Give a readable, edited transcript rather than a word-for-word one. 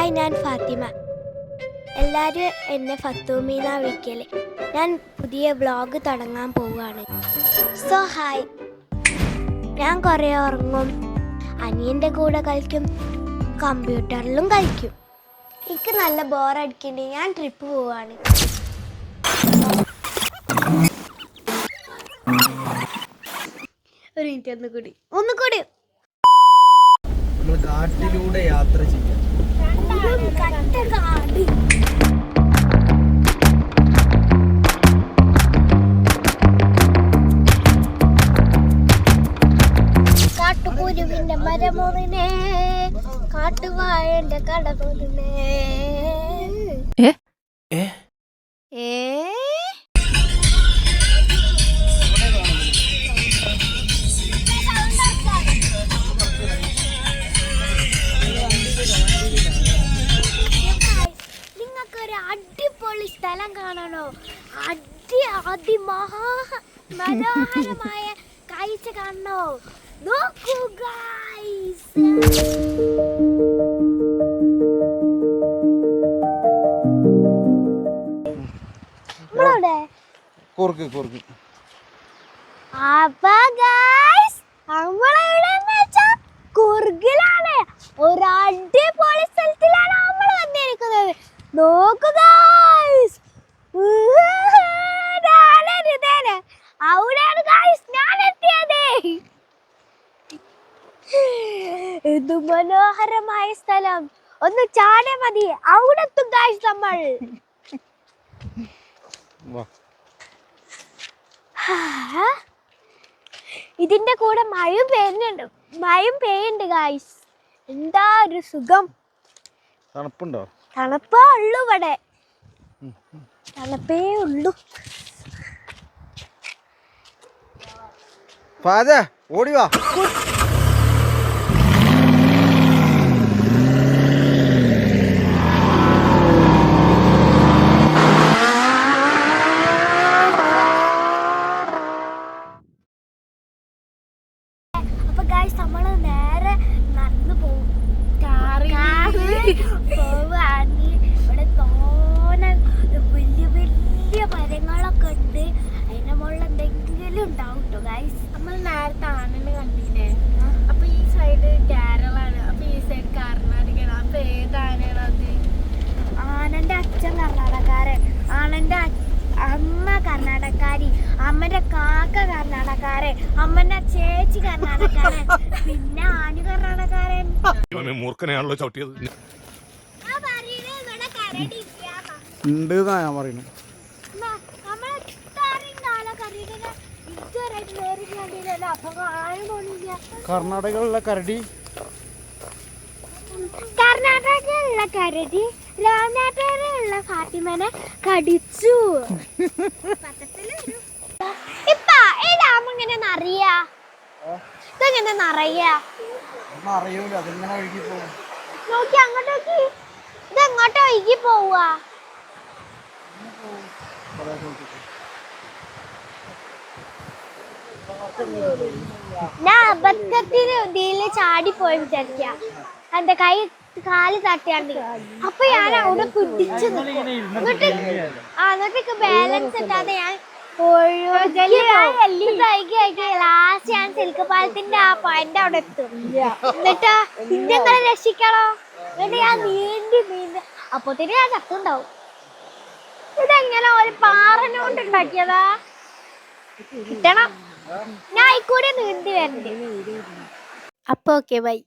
Hi, ഞാൻ ഫാത്തിമ. എല്ലാവരും എന്നെ ഫത്തൂമീന വിളിക്കല്. ഞാൻ പുതിയ വ്ളോഗ് തുടങ്ങാൻ പോവുകയാണ്. So hi. ഞാൻ കുറേ ഉറങ്ങും, അനിയൻ്റെ കൂടെ കളിക്കും, കമ്പ്യൂട്ടറിലും കളിക്കും. എനിക്ക് നല്ല ബോറടിക്കണ്ടേ, ഞാൻ ട്രിപ്പ് പോവാണ്. ഒരു മിനിറ്റ്, ഒന്നുകൂടി നമ്മൾ കാട്ടിലൂടെ യാത്ര ചെയ്യാം. കാട്ടുകുരുവിന്റെ മരമുറിനെ, കാട്ടുവാഴന്റെ കടകുരുനെ. നിങ്ങൾക്കൊരു അടിപൊളി സ്ഥലം കാണണോ? മനോഹരമായ കാഴ്ച കാണണോ? നോക്കൂ ഗൈസ്. നമ്മളവിടെ കുർഗിലാണ്. ഒരു അടിപൊളി സ്ഥലത്തിലാണ് നമ്മൾ വന്നിരിക്കുന്നത്. നോക്കൂ ഗൈസ്, അവിടെയാണ് ഗൈസ് ഞാൻ എത്തിയത്. ഇത് മനോഹരമായ സ്ഥലം. ഒന്ന് ചാടിയ മതി, അവിടെ എത്തും ഗൈസ് നമ്മൾ. ഇതിന്റെ കൂടെ മഴയും പെയ്യുന്നുണ്ട് ഗൈസ്. എന്താ ഒരു സുഖം. തണുപ്പുണ്ടോ? തണുപ്പേ ഉള്ളൂ ഇവിടെ, തണുപ്പേ ഉള്ളൂ. ഓടിവാ. അപ്പൊ ഗൈസ് നമ്മള് നേരെ നടന്നു പോകും. ഇവിടെ തോനെ വലിയ വലിയ മരങ്ങളൊക്കെ ഉണ്ട്. അതിന്റെ മുകളിൽ എന്തെങ്കിലും ഉണ്ടാവും കേട്ടോ ഗൈസ്. നമ്മൾ നേരത്തെ ആനനെ കണ്ടില്ലേ? അപ്പൊ ഈ സൈഡ് കേരളാണ്, അപ്പൊ ഈ സൈഡ് കർണാടകയാണ്. അപ്പൊ ഏത് ആനയാണ് അത്? ആനന്റെ അച്ഛൻ കർണാടകക്കാരൻ, ആനന്റെ അമ്മ കർണാടകക്കാരി, അമ്മന്റെ കാക്ക കർണാടകക്കാരൻ, അമ്മന്റെ ചേച്ചി കർണാടകക്കാരൻ, പിന്നെ ആനു കർണാടകക്കാരൻ. മൂർഖനെയാണല്ലോ ചവിട്ടിയത്. ഉണ്ട് ഞാൻ പറയുന്നത്. കർണാടകയിലുള്ള കരടി, കർണാടകയിലുള്ള കരടി രാമനാഥയിലുള്ള ഫാത്തിമനെ കടിച്ചു. ഇപ്പ ഈ ഡാം എങ്ങനെ നിറയാ? ഇതെങ്ങനെ നിറയാ? നോക്കി അങ്ങോട്ട് നോക്കി, ഇതെങ്ങോട്ട് ഒഴുകി പോവാ? ഞാൻ അബദ്ധത്തിന് ഇതില് ചാടിപ്പോയി വിചാരിക്ക, എന്റെ കാല് തട്ടിയാണ്ട്. അപ്പൊ ഞാൻ അവിടെ പിടിച്ചു എന്നിട്ട് ബാലൻസ് ഇട്ടാതെ ഞാൻ ലാസ്റ്റ് ഞാൻ സിൽക്കപ്പാലത്തിന്റെ ആ പോയിന്റ് അവിടെ എത്തും. എന്നിട്ട് നിങ്ങളെ രക്ഷിക്കണോ? എന്നിട്ട് ഞാൻ നീന്തി അപ്പത്തിന് ഞാൻ ചത്തുണ്ടാവും. ഇതെങ്ങനെ ഒരു പാറനോണ്ട് ഉണ്ടാക്കിയതാ? കിട്ടണം, ഞാൻ ആയിക്കൂടെ നീന്തി വരണ്ടേ. അപ്പൊ ഓക്കെ, ബൈ.